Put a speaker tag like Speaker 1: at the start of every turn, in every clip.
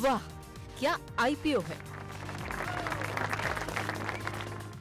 Speaker 1: वाह, क्या आईपीओ है।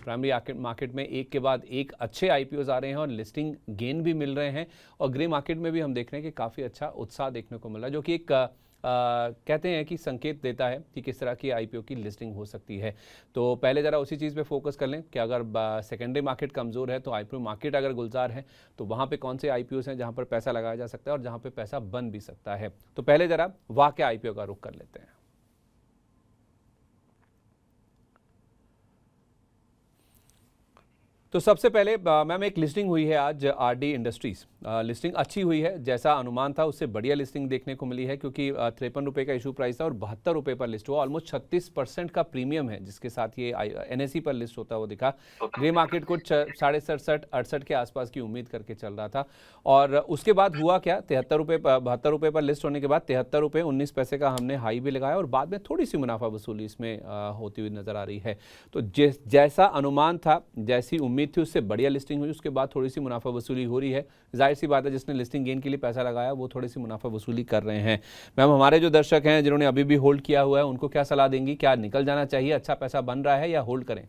Speaker 2: प्राइमरी मार्केट में एक के बाद एक अच्छे आईपीओज आ रहे हैं और लिस्टिंग गेन भी मिल रहे हैं, और ग्रे मार्केट में भी हम देख रहे हैं कि काफ़ी अच्छा उत्साह देखने को मिल रहा है, जो कि एक कहते हैं कि संकेत देता है कि किस तरह की आईपीओ की लिस्टिंग हो सकती है। तो पहले ज़रा उसी चीज़ पे फोकस कर लें कि अगर सेकेंडरी मार्केट कमज़ोर है तो आईपीओ मार्केट अगर गुलजार है तो वहाँ पे कौन से आईपीओज हैं जहाँ पर पैसा लगाया जा सकता है और जहाँ पे पैसा बन भी सकता है। तो पहले ज़रा वाकया आईपीओ का रुख कर लेते हैं। तो सबसे पहले मैम एक लिस्टिंग हुई है आज आरडी इंडस्ट्रीज़। लिस्टिंग अच्छी हुई है, जैसा अनुमान था उससे बढ़िया लिस्टिंग देखने को मिली है, क्योंकि 53 रुपये का इशू प्राइस था और 72 रुपये पर लिस्ट हुआ। ऑलमोस्ट 36% का प्रीमियम है जिसके साथ ये एनएसई पर लिस्ट होता हुआ दिखा। ग्रे मार्केट को 67-68 के आसपास की उम्मीद करके चल रहा था, और उसके बाद हुआ क्या, 72 रुपये पर लिस्ट होने के बाद 73 रुपये 19 पैसे का हमने हाई भी लगाया और बाद में थोड़ी सी मुनाफा वसूली इसमें होती हुई नजर आ रही है। तो जैसा अनुमान था, जैसी उम्मीद थी, उससे बढ़िया लिस्टिंग हुई। उसके बाद थोड़ी सी मुनाफा वसूली हो रही है। जाहिर सी बात है, जिसने लिस्टिंग गेन के लिए पैसा लगाया वो थोड़ी सी मुनाफा वसूली कर रहे हैं। मैम, हमारे जो दर्शक हैं जिन्होंने अभी भी होल्ड किया हुआ है, उनको क्या सलाह देंगी? क्या निकल जाना चाहिए, अच्छा पैसा बन रहा है, या होल्ड करें?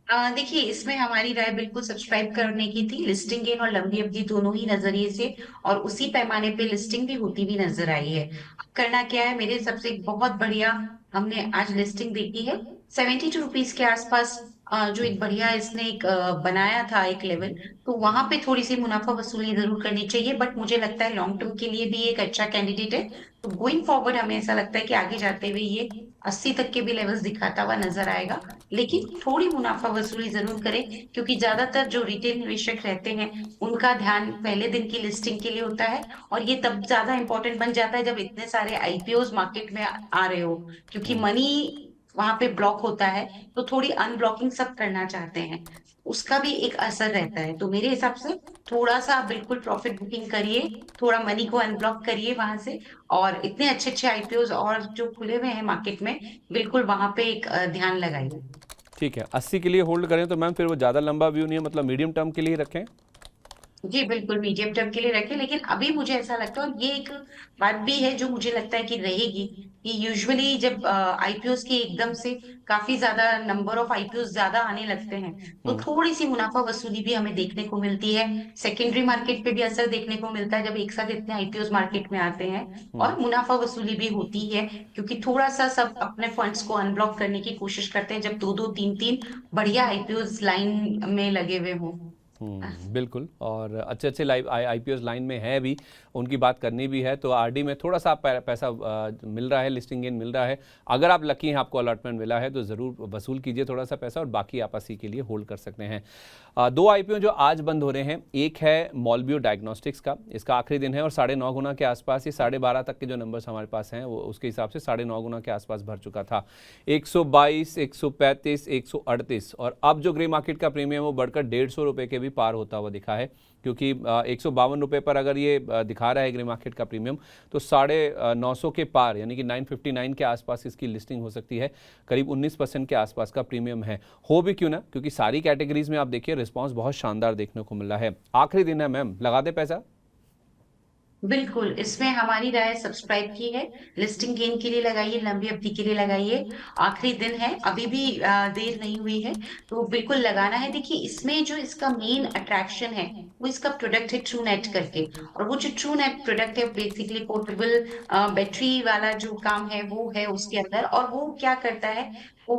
Speaker 3: देखिए, इसमें हमारी राय बिल्कुल सब्सक्राइब करने की थी, लिस्टिंग गेन और लंबी अवधि दोनों ही नजरिए से, और उसी पैमाने पे लिस्टिंग भी होती हुई नजर आई है। करना क्या है, मेरे हिसाब से एक बहुत बढ़िया हमने आज लिस्टिंग देखी है 72 रुपीज के आसपास। जो एक बढ़िया इसने एक बनाया था एक लेवल, तो वहां पे थोड़ी सी मुनाफा वसूली जरूर करनी चाहिए, बट मुझे लगता है लॉन्ग टर्म के लिए भी एक अच्छा कैंडिडेट है। तो गोइंग फॉरवर्ड हमें ऐसा लगता है कि आगे जाते हुए ये 80 तक के भी लेवल्स दिखाता हुआ नजर आएगा, लेकिन थोड़ी मुनाफा वसूली जरूर करें, क्योंकि ज्यादातर जो रिटेल निवेशक रहते हैं उनका ध्यान पहले दिन की लिस्टिंग के लिए होता है, और ये तब ज्यादा इंपॉर्टेंट बन जाता है जब इतने सारे आईपीओज मार्केट में आ रहे हो, क्योंकि मनी वहां पे ब्लॉक होता है, तो थोड़ी अनब्लॉकिंग सब करना चाहते हैं, उसका भी एक असर रहता है। तो मेरे हिसाब से थोड़ा सा आप बिल्कुल प्रॉफिट बुकिंग करिए, थोड़ा मनी को अनब्लॉक करिए वहां से, और इतने अच्छे अच्छे आईपीओज और जो खुले हुए हैं मार्केट में, बिल्कुल वहां पे एक ध्यान लगाइए।
Speaker 2: ठीक है, 80 के लिए होल्ड करें तो मैम फिर वो ज़्यादा लंबा व्यू नहीं है, मतलब मीडियम टर्म के लिए रखें?
Speaker 3: जी बिल्कुल, मीडियम टर्म के लिए रखें, लेकिन अभी मुझे ऐसा लगता है, और ये एक बात भी है जो मुझे लगता है कि रहेगी, कि यूजुअली जब आईपीओस की एकदम से काफी ज्यादा नंबर ऑफ आईपीओस ज्यादा आने लगते हैं, तो थोड़ी सी मुनाफा वसूली भी हमें देखने को मिलती है। सेकेंडरी मार्केट पे भी असर देखने को मिलता है जब एक साथ इतने आईपीओस मार्केट में आते हैं, और मुनाफा वसूली भी होती है, क्योंकि थोड़ा सा सब अपने फंड्स को अनब्लॉक करने की कोशिश करते हैं जब दो दो तीन तीन बढ़िया आईपीओस लाइन में लगे हुए हों।
Speaker 2: बिल्कुल, और अच्छे अच्छे लाइव आईपीओस लाइन में है भी, उनकी बात करनी भी है। तो आरडी में थोड़ा सा पैसा मिल रहा है, लिस्टिंग गेन मिल रहा है। अगर आप लकी हैं, आपको अलॉटमेंट मिला है, तो ज़रूर वसूल कीजिए थोड़ा सा पैसा, और बाकी आप इसी के लिए होल्ड कर सकते हैं। दो आईपीओ जो आज बंद हो रहे हैं, एक है मॉलबियो डायग्नोस्टिक्स का, इसका आखिरी दिन है और 9.5 गुना के आसपास, ये 12.5 तक के जो नंबर्स हमारे पास हैं वो उसके हिसाब से 9.5 गुना के आसपास भर चुका था। 122, 135, 138, और अब जो ग्रे मार्केट का प्रीमियम वो बढ़कर 150 रुपये के भी पार होता हुआ दिखा है, क्योंकि 152 रुपये पर अगर ये दिखा रहा है ग्रे मार्केट का प्रीमियम, तो 950 के पार, यानी कि 959 के आसपास इसकी लिस्टिंग हो सकती है। करीब 19% के आसपास का प्रीमियम है। हो भी क्यों ना, क्योंकि सारी कैटेगरीज में आप देखिए रिस्पांस बहुत शानदार देखने को मिल रहा है। आखिरी दिन है मैम, लगा दे पैसा?
Speaker 3: बिल्कुल, इसमें हमारी राय सब्सक्राइब की है, लिस्टिंग गेन के लिए लगाइए, लंबी अवधि के लिए लगाइए। आखिरी दिन है, अभी भी देर नहीं हुई है, तो बिल्कुल लगाना है। देखिए, इसमें जो इसका मेन अट्रैक्शन है वो इसका प्रोडक्ट है ट्रू नेट करके, और वो जो ट्रू नेट प्रोडक्ट है बेसिकली पोर्टेबल बैटरी वाला जो काम है वो है उसके अंदर, और वो क्या करता है, वो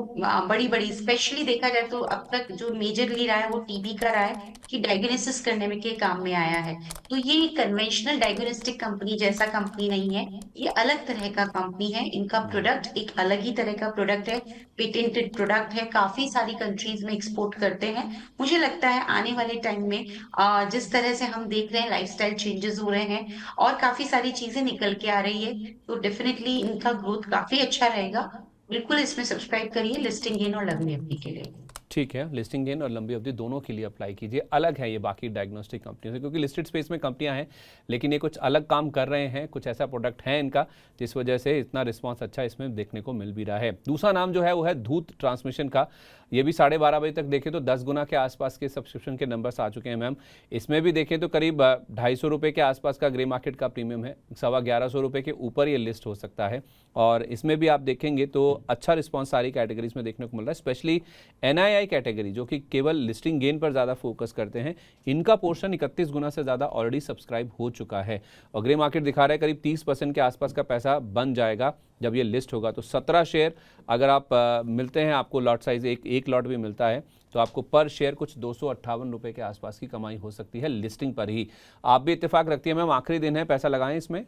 Speaker 3: बड़ी बड़ी स्पेशली देखा जाए तो अब तक जो मेजरली रहा है वो टीबी का रहा है, कि डायग्नोसिस करने में के काम में आया है। तो ये कन्वेंशनल डायग्नोस्टिक कंपनी जैसा कंपनी नहीं है, ये अलग तरह का कंपनी है। इनका प्रोडक्ट एक अलग ही तरह का प्रोडक्ट है, पेटेंटेड प्रोडक्ट है, काफी सारी कंट्रीज में एक्सपोर्ट करते हैं। मुझे लगता है आने वाले टाइम में जिस तरह से हम देख रहे हैं लाइफस्टाइल चेंजेस हो रहे हैं और काफी सारी चीजें निकल के आ रही है, तो डेफिनेटली इनका ग्रोथ काफी अच्छा रहेगा। बिल्कुल इसमें सब्सक्राइब करिए, लिस्टिंग गेन और लंबी अवधि के लिए।
Speaker 2: ठीक है, लिस्टिंग गेन और लंबी अवधि दोनों के लिए अप्लाई कीजिए। अलग है ये बाकी डायग्नोस्टिक कंपनियों से, क्योंकि लिस्टेड स्पेस में कंपनियां हैं लेकिन ये कुछ अलग काम कर रहे हैं, कुछ ऐसा प्रोडक्ट है इनका जिस वजह से इतना रिस्पांस अच्छा इसमें देखने को मिल भी रहा है। दूसरा नाम जो है वो है धूत ट्रांसमिशन का। ये भी 12:30 बजे तक देखें तो 10 गुना के आसपास के सब्सक्रिप्शन के नंबर्स आ चुके हैं मैम। इसमें भी देखें तो करीब 250 रुपये के आसपास का ग्रे मार्केट का प्रीमियम है, 1150 रुपये के ऊपर ये लिस्ट हो सकता है। और इसमें भी आप देखेंगे तो अच्छा रिस्पांस सारी कैटेगरीज में देखने को मिल रहा है, स्पेशली NII कैटेगरी जो कि केवल लिस्टिंग गेन पर ज़्यादा फोकस करते हैं, इनका पोर्शन 31 गुना से ज़्यादा ऑलरेडी सब्सक्राइब हो चुका है। और ग्रे मार्केट दिखा रहा है करीब 30% के आसपास का पैसा बन जाएगा जब ये लिस्ट होगा। तो 17 शेयर अगर आप मिलते हैं, आपको लॉट साइज एक लॉट भी मिलता है, तो आपको पर शेयर कुछ 258 रुपये के आसपास की कमाई हो सकती है लिस्टिंग पर ही। आप भी इत्तेफाक रखती है मैम, आखिरी दिन है, पैसा लगाएं इसमें।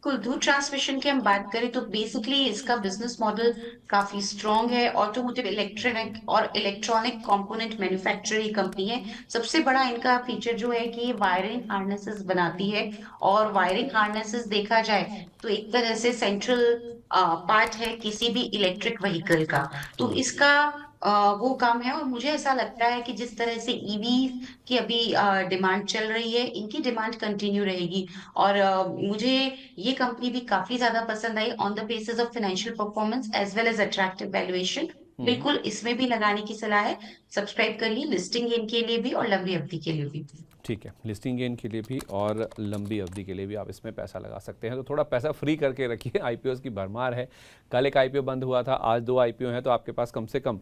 Speaker 3: कुल धूत ट्रांसमिशन की हम बात करें तो बेसिकली इसका बिजनेस मॉडल काफी स्ट्रॉन्ग है। ऑटोमोटिव इलेक्ट्रॉनिक और इलेक्ट्रॉनिक कंपोनेंट मैन्युफैक्चरिंग कंपनी है। सबसे बड़ा इनका फीचर जो है कि ये वायरिंग हार्नेसेस बनाती है, और वायरिंग हार्नेसेस देखा जाए तो एक तरह से सेंट्रल पार्ट है किसी भी इलेक्ट्रिक व्हीकल का। तो इसका वो काम है, और मुझे ऐसा लगता है कि जिस तरह से ईवी की अभी डिमांड चल रही है, इनकी डिमांड कंटिन्यू रहेगी। और मुझे ये कंपनी भी काफी ज्यादा पसंद आई on the basis of financial performance as well as attractive valuation. बिल्कुल इसमें भी लगाने की सलाह है। सब्सक्राइब करिए लिस्टिंग गेन के लिए भी और लंबी अवधि के लिए भी।
Speaker 2: ठीक है, लिस्टिंग गेन के लिए भी और लंबी अवधि के लिए भी आप इसमें पैसा लगा सकते हैं। तो थोड़ा पैसा फ्री करके रखिए, IPOs की भरमार है। कल एक IPO बंद हुआ था, आज 2 IPO हैं, तो आपके पास कम से कम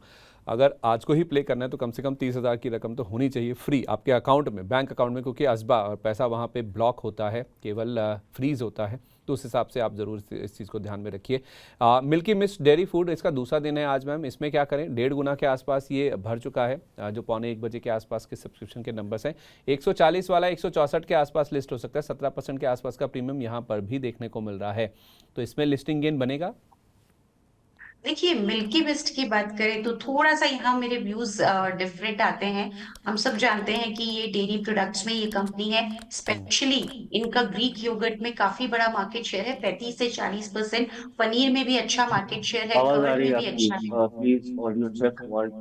Speaker 2: अगर आज को ही प्ले करना है तो कम से कम 30,000 की रकम तो होनी चाहिए फ्री आपके अकाउंट में, बैंक अकाउंट में, क्योंकि असबा और पैसा वहाँ पे ब्लॉक होता है, केवल फ्रीज होता है। तो उस हिसाब से आप ज़रूर इस चीज़ को ध्यान में रखिए। मिल्की मिस्ट डेयरी फूड, इसका दूसरा दिन है आज मैम। इसमें क्या करें, 1.5 गुना के आसपास ये भर चुका है, जो 1:45 बजे के आसपास के सब्सक्रिप्शन के नंबर्स हैं। 140 वाला 164 के आसपास लिस्ट हो सकता है। 17% के आसपास का प्रीमियम यहाँ पर भी देखने को मिल रहा है। तो इसमें लिस्टिंग गेन बनेगा।
Speaker 3: देखिए मिल्की मिस्ट की बात करें तो थोड़ा सा यहाँ मेरे व्यूज डिफरेंट आते हैं। हम सब जानते हैं कि ये डेयरी प्रोडक्ट्स में ये कंपनी है, स्पेशली इनका ग्रीक योगर्ट में काफी बड़ा मार्केट शेयर है, 35 से 40%। पनीर में भी अच्छा मार्केट शेयर है,
Speaker 4: आवाज आ
Speaker 3: कर्ड
Speaker 4: रही
Speaker 3: में
Speaker 4: है
Speaker 3: भी
Speaker 4: आपकी,
Speaker 3: अच्छा है।
Speaker 4: Please audio check 1।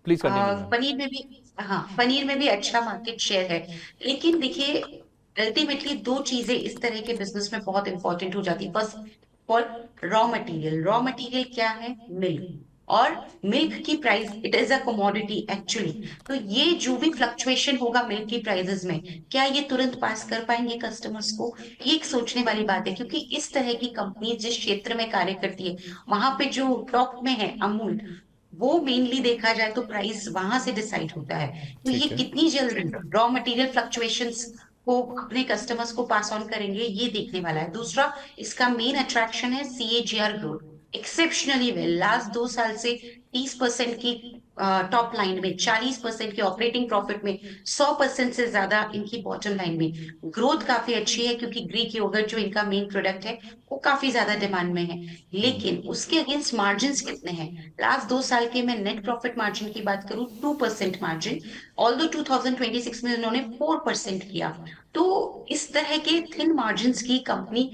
Speaker 2: Please continue ma'am.
Speaker 3: Paneer में भी, हाँ पनीर में भी अच्छा मार्केट शेयर है। लेकिन देखिए अल्टीमेटली दो चीजें इस तरह के बिजनेस में बहुत इंपॉर्टेंट हो जाती है। First for raw material. Raw material क्या है? मिल्क। और मिल्क की price it is a commodity actually. तो ये जो भी फ्लक्चुएशन होगा मिल्क की प्राइसेस में, क्या ये तुरंत पास कर पाएंगे कस्टमर्स को? ये एक सोचने वाली बात है, क्योंकि इस तरह की कंपनी जिस क्षेत्र में कार्य करती है वहां पे जो टॉप में है अमूल, वो मेनली देखा जाए तो प्राइस वहां से डिसाइड होता है। तो ये
Speaker 2: ठीक है।
Speaker 3: कितनी जल्द रॉ मटेरियल फ्लक्चुएशंस को अपने कस्टमर्स को पास ऑन करेंगे, ये देखने वाला है। दूसरा इसका मेन अट्रैक्शन है CAGR growth, exceptionally well. Last 2 साल से 30% की टॉप लाइन में, 40% की ऑपरेटिंग प्रॉफिट में, 100% से ज्यादा इनकी बॉटम लाइन में ग्रोथ काफी अच्छी है, क्योंकि ग्रीक योगर्ट जो इनका मेन प्रोडक्ट है वो काफी ज्यादा डिमांड में है। लेकिन उसके अगेंस्ट मार्जिन कितने हैं? लास्ट 2 साल के मैं नेट प्रॉफिट मार्जिन की बात करूं, 2% मार्जिन। ऑल्दो 2026 में उन्होंने 4% किया। तो इस तरह के थिन मार्जिन की कंपनी,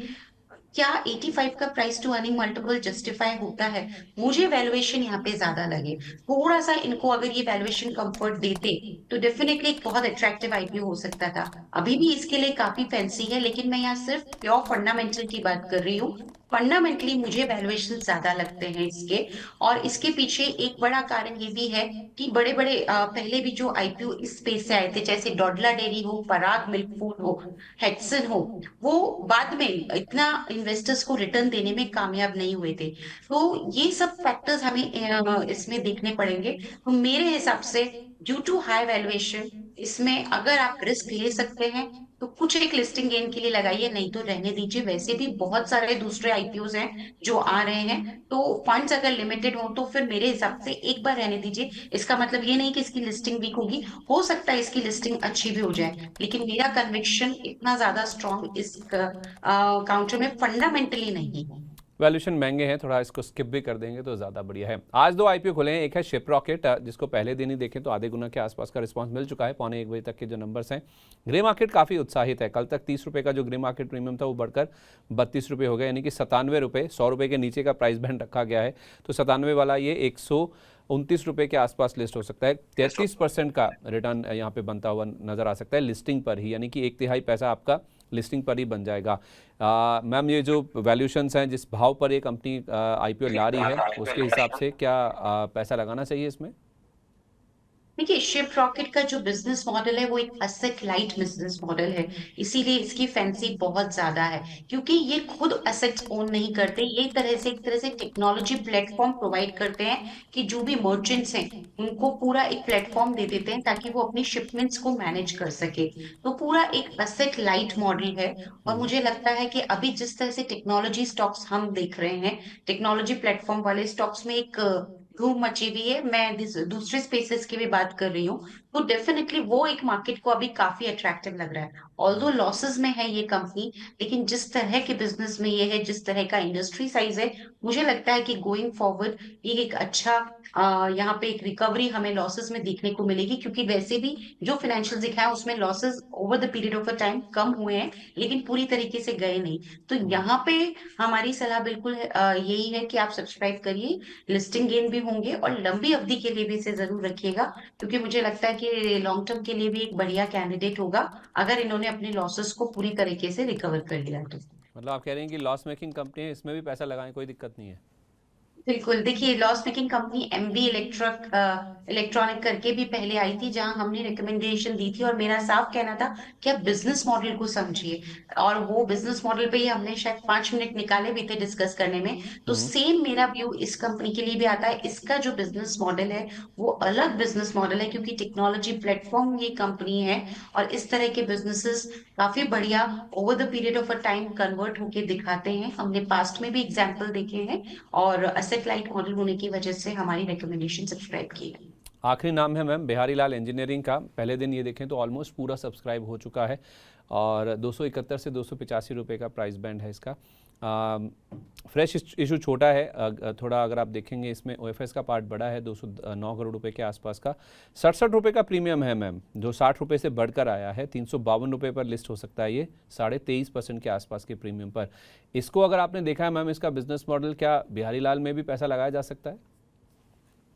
Speaker 3: क्या 85 का price to earning multiple justify होता है? मुझे वैल्यूएशन यहाँ पे ज्यादा लगे। थोड़ा सा इनको अगर ये वैल्यूएशन कंफर्ट देते तो डेफिनेटली एक बहुत अट्रैक्टिव IPO हो सकता था। अभी भी इसके लिए काफी फैंसी है, लेकिन मैं यहाँ सिर्फ प्योर फंडामेंटल की बात कर रही हूँ। फंडामेंटली मुझे वैल्यूएशन ज्यादा लगते हैं इसके। और इसके पीछे एक बड़ा कारण ये भी है कि बड़े बड़े पहले भी जो IPO इस स्पेस से आए थे, जैसे डॉडला डेयरी हो, पराग मिल्क फूड हो, हेडसन हो, वो बाद में इतना इन्वेस्टर्स को रिटर्न देने में कामयाब नहीं हुए थे। तो ये सब फैक्टर्स हमें इसमें देखने पड़ेंगे। तो मेरे हिसाब से ड्यू टू हाई वैल्यूएशन इसमें अगर आप रिस्क ले सकते हैं तो कुछ एक लिस्टिंग गेन के लिए लगाइए, नहीं तो रहने दीजिए। वैसे भी बहुत सारे दूसरे IPOs हैं जो आ रहे हैं, तो फंड्स अगर लिमिटेड हो तो फिर मेरे हिसाब से एक बार रहने दीजिए। इसका मतलब ये नहीं कि इसकी लिस्टिंग वीक होगी, हो सकता है इसकी लिस्टिंग अच्छी भी हो जाए, लेकिन मेरा कन्विक्शन इतना ज्यादा स्ट्रॉन्ग इस काउंटर में फंडामेंटली नहीं है।
Speaker 2: वैल्यूएशन महंगे हैं, थोड़ा इसको स्किप भी कर देंगे तो ज़्यादा बढ़िया है। आज 2 आईपीओ खुले हैं, एक है शिपरॉकेट जिसको पहले दिन ही देखें तो आधे गुना के आसपास का रिस्पांस मिल चुका है, पौने 1 बजे तक के जो नंबर्स हैं। ग्रे मार्केट काफ़ी उत्साहित है, कल तक 30 रुपये का जो ग्रे मार्केट प्रीमियम था वो बढ़कर 32 रुपये हो गया, यानी कि 97 रुपये, 100 रुपये के नीचे का प्राइस बैंड रखा गया है। तो 97 वाला ये 129 रुपये के आसपास लिस्ट हो सकता है। 33% का रिटर्न यहाँ पे बनता हुआ नज़र आ सकता है लिस्टिंग पर ही, यानी कि 1/3 पैसा आपका लिस्टिंग पर ही बन जाएगा। मैम, ये जो वैल्यूशंस हैं, जिस भाव पर ये कंपनी आईपीओ ला रही है, उसके हिसाब से क्या पैसा लगाना चाहिए इसमें?
Speaker 3: देखिए, शिप रॉकेट का जो बिजनेस मॉडल है वो एक असेट लाइट बिजनेस मॉडल है, इसीलिए इसकी फैंसी बहुत ज्यादा है, क्योंकि ये खुद असेट्स ओन नहीं करते, ये एक तरह से टेक्नोलॉजी प्लेटफॉर्म प्रोवाइड करते हैं कि जो भी मर्चेंट्स हैं उनको पूरा एक प्लेटफॉर्म दे देते हैं ताकि वो अपनी शिपमेंट्स को मैनेज कर सके। तो पूरा एक असेट लाइट मॉडल है। और मुझे लगता है कि अभी जिस तरह से टेक्नोलॉजी स्टॉक्स हम देख रहे हैं, टेक्नोलॉजी प्लेटफॉर्म वाले स्टॉक्स में एक धूम मची हुई है। मैं दूसरे स्पेसेस की भी बात कर रही हूँ, तो डेफिनेटली वो एक मार्केट को अभी काफी अट्रैक्टिव लग रहा है। ऑल्दो लॉसेस में है ये कंपनी, लेकिन जिस तरह के बिजनेस में ये है, जिस तरह का इंडस्ट्री साइज है, मुझे लगता है कि गोइंग फॉरवर्ड ये एक अच्छा यहाँ पे एक रिकवरी हमें लॉसेस में देखने को मिलेगी, क्योंकि वैसे भी जो फाइनेंशियल दिखाया उसमें losses over the period of a time कम हुए हैं, लेकिन पूरी तरीके से गए नहीं। तो यहाँ पे हमारी सलाह बिल्कुल यही है कि आप सब्सक्राइब करिए, लिस्टिंग गेन भी होंगे, और लंबी अवधि के लिए भी इसे जरूर रखिएगा, क्योंकि मुझे लगता है कि लॉन्ग टर्म के लिए भी एक बढ़िया कैंडिडेट होगा अगर इन्होंने अपने लॉसेस को पूरी तरीके से रिकवर कर लिया तो।
Speaker 2: मतलब आप कह रहे हैं कि लॉस मेकिंग कंपनी है, इसमें भी पैसा लगाएं, कोई दिक्कत नहीं है?
Speaker 3: बिल्कुल, देखिए, loss making company MB electronic करके भी पहले आई थी, जहां हमने रिकमेंडेशन दी थी, और मेरा साफ कहना था कि आप बिजनेस मॉडल को समझिए, और वो बिजनेस मॉडल पे ही हमने शायद 5 मिनट निकाले भी थे डिस्कस करने में। तो सेम मेरा व्यू इस कंपनी के लिए भी आता है। इसका जो बिजनेस मॉडल है वो अलग बिजनेस मॉडल है, क्योंकि टेक्नोलॉजी प्लेटफॉर्म ये कंपनी है, और इस तरह के बिजनेसेस काफी बढ़िया over the period of a time convert होके दिखाते हैं। हमने पास्ट में भी एग्जाम्पल देखे हैं, और असेट लाइट मॉडल होने की वजह से हमारी रिकमेंडेशन सब्सक्राइब की है।
Speaker 2: आखिरी नाम है मैम बिहारी लाल इंजीनियरिंग का, पहले दिन ये देखें तो ऑलमोस्ट पूरा सब्सक्राइब हो चुका है, और 271 से 285 रुपये का प्राइस बैंड है इसका। फ्रेश इशू छोटा है थोड़ा, अगर आप देखेंगे इसमें ओएफएस का पार्ट बड़ा है, 209 करोड़ रुपए के आसपास का। 67 रुपये का प्रीमियम है मैम, जो 60 रुपये से बढ़कर आया है। 352 रुपये पर लिस्ट हो सकता है ये, 23.5% के आसपास के प्रीमियम पर। इसको अगर आपने देखा है मैम, इसका बिजनेस मॉडल, क्या बिहारी लाल में भी पैसा लगाया जा सकता है?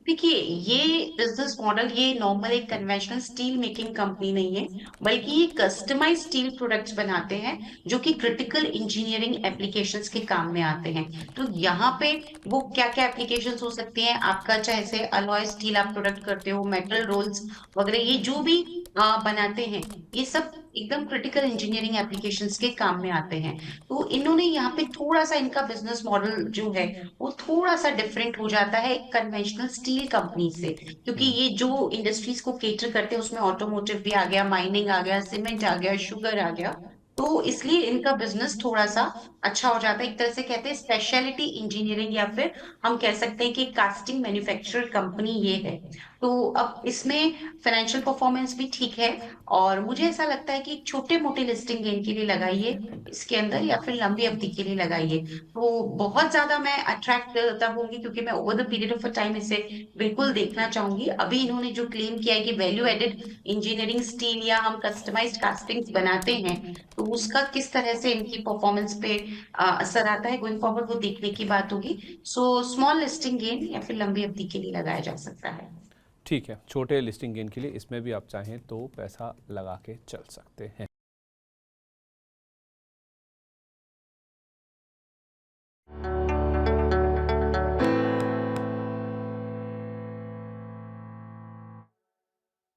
Speaker 3: देखिए, ये बिजनेस मॉडल, ये नॉर्मल एक कन्वेंशनल स्टील मेकिंग कंपनी नहीं है, बल्कि ये कस्टमाइज स्टील प्रोडक्ट्स बनाते हैं जो कि क्रिटिकल इंजीनियरिंग एप्लीकेशंस के काम में आते हैं। तो यहाँ पे वो क्या क्या एप्लीकेशंस हो सकती हैं आपका, चाहे से अलॉय स्टील आप प्रोडक्ट करते हो, मेटल रोल्स वगैरह, ये जो भी बनाते हैं, ये सब एकदम क्रिटिकल इंजीनियरिंग एप्लीकेशंस के काम में आते हैं। तो इन्होंने यहाँ पे थोड़ा सा, इनका बिजनेस मॉडल जो है वो थोड़ा सा डिफरेंट हो जाता है एक कन्वेंशनल स्टील कंपनी से, क्योंकि ये जो इंडस्ट्रीज को केटर करते हैं उसमें ऑटोमोटिव भी आ गया, माइनिंग आ गया, सीमेंट आ गया, शुगर आ गया। तो इसलिए इनका बिजनेस थोड़ा सा अच्छा हो जाता है। एक तरह से कहते हैं स्पेशलिटी इंजीनियरिंग, या फिर हम कह सकते हैं कि कास्टिंग मैन्युफैक्चरर कंपनी ये है। तो अब इसमें फाइनेंशियल परफॉर्मेंस भी ठीक है, और मुझे ऐसा लगता है कि छोटे मोटे लिस्टिंग गेन के लिए लगाइए इसके अंदर, या फिर लंबी अवधि के लिए लगाइए। तो बहुत ज्यादा मैं अट्रैक्ट तब होंगी, क्योंकि मैं over the period of a time इसे बिल्कुल देखना चाहूंगी। अभी इन्होंने जो क्लेम किया है कि वैल्यू एडेड इंजीनियरिंग स्टील, या हम कस्टमाइज्ड कास्टिंग्स बनाते हैं, तो उसका किस तरह से इनकी परफॉर्मेंस पे असर आता है गोइंग फॉरवर्ड, वो देखने की बात होगी। सो स्मॉल लिस्टिंग गेन या फिर लंबी अवधि के लिए लगाया जा सकता है।
Speaker 2: ठीक है, छोटे लिस्टिंग गेन के लिए इसमें भी आप चाहें तो पैसा लगा के चल सकते हैं।